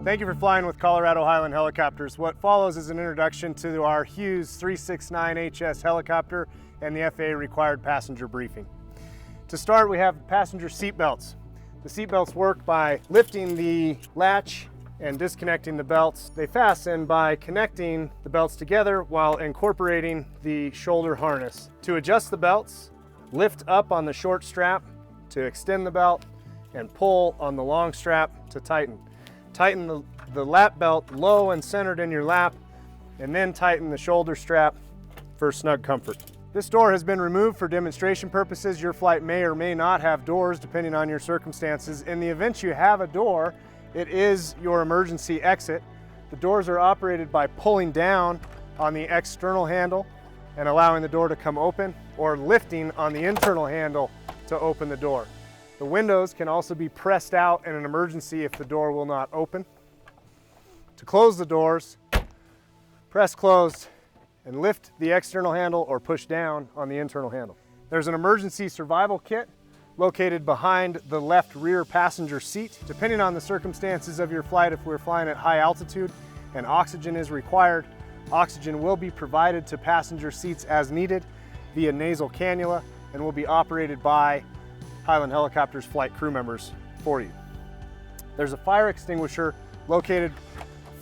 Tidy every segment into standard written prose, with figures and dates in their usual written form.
Thank you for flying with Colorado Highland Helicopters. What follows is an introduction to our Hughes 369HS helicopter and the FAA required passenger briefing. To start, we have passenger seat belts. The seat belts work by lifting the latch and disconnecting the belts. They fasten by connecting the belts together while incorporating the shoulder harness. To adjust the belts, lift up on the short strap to extend the belt and pull on the long strap to tighten. Tighten the lap belt low and centered in your lap, and then tighten the shoulder strap for snug comfort. This door has been removed for demonstration purposes. Your flight may or may not have doors depending on your circumstances. In the event you have a door, it is your emergency exit. The doors are operated by pulling down on the external handle and allowing the door to come open, or lifting on the internal handle to open the door. The windows can also be pressed out in an emergency if the door will not open. To close the doors, press closed and lift the external handle or push down on the internal handle. There's an emergency survival kit located behind the left rear passenger seat. Depending on the circumstances of your flight, if we're flying at high altitude and oxygen is required, oxygen will be provided to passenger seats as needed via nasal cannula and will be operated by Highland Helicopters flight crew members for you. There's a fire extinguisher located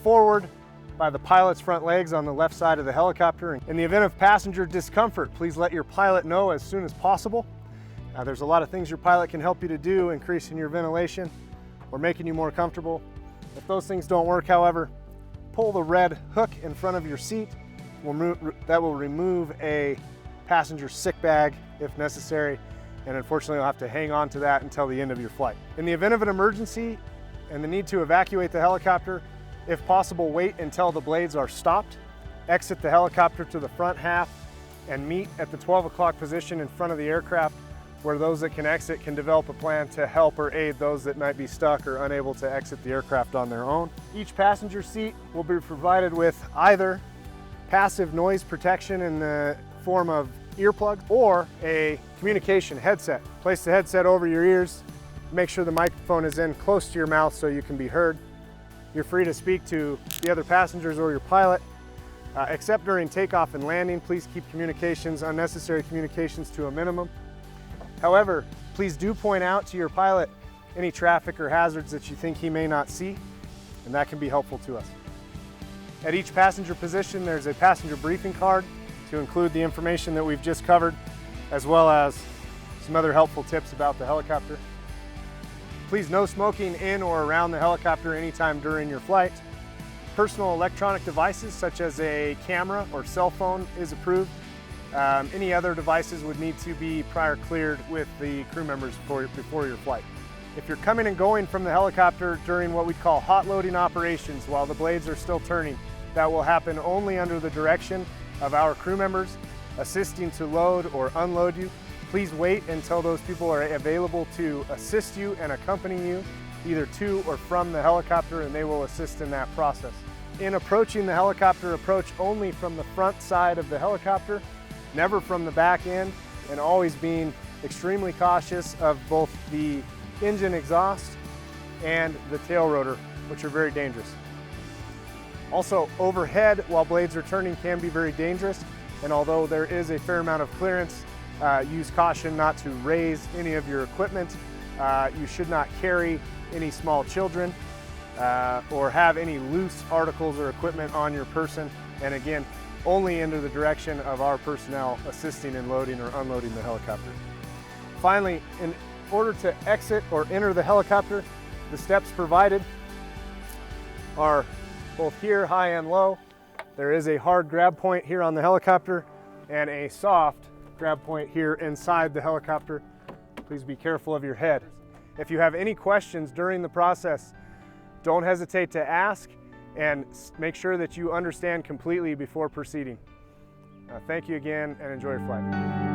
forward by the pilot's front legs on the left side of the helicopter. In the event of passenger discomfort, please let your pilot know as soon as possible. There's a lot of things your pilot can help you to do, increasing your ventilation or making you more comfortable. If those things don't work, however, pull the red hook in front of your seat. That will remove a passenger sick bag if necessary, and unfortunately you'll have to hang on to that until the end of your flight. In the event of an emergency and the need to evacuate the helicopter, if possible, wait until the blades are stopped. Exit the helicopter to the front half and meet at the 12 o'clock position in front of the aircraft, where those that can exit can develop a plan to help or aid those that might be stuck or unable to exit the aircraft on their own. Each passenger seat will be provided with either passive noise protection in the form of earplugs or a communication headset. Place the headset over your ears. Make sure the microphone is in close to your mouth so you can be heard. You're free to speak to the other passengers or your pilot. Except during takeoff and landing, please keep unnecessary communications to a minimum. However, please do point out to your pilot any traffic or hazards that you think he may not see, and that can be helpful to us. At each passenger position, there's a passenger briefing card to include the information that we've just covered, as well as some other helpful tips about the helicopter. Please, no smoking in or around the helicopter anytime during your flight. Personal electronic devices such as a camera or cell phone is approved. Any other devices would need to be prior cleared with the crew members before your flight. If you're coming and going from the helicopter during what we call hot loading operations while the blades are still turning, that will happen only under the direction of our crew members assisting to load or unload you. Please wait until those people are available to assist you and accompany you either to or from the helicopter, and they will assist in that process. In approaching the helicopter, approach only from the front side of the helicopter, never from the back end, and always being extremely cautious of both the engine exhaust and the tail rotor, which are very dangerous. Also, overhead while blades are turning can be very dangerous, and although there is a fair amount of clearance, use caution not to raise any of your equipment. You should not carry any small children or have any loose articles or equipment on your person, and again, only into the direction of our personnel assisting in loading or unloading the helicopter. Finally, in order to exit or enter the helicopter, the steps provided are both here, high and low. There is a hard grab point here on the helicopter and a soft grab point here inside the helicopter. Please be careful of your head. If you have any questions during the process, don't hesitate to ask and make sure that you understand completely before proceeding. Thank you again and enjoy your flight.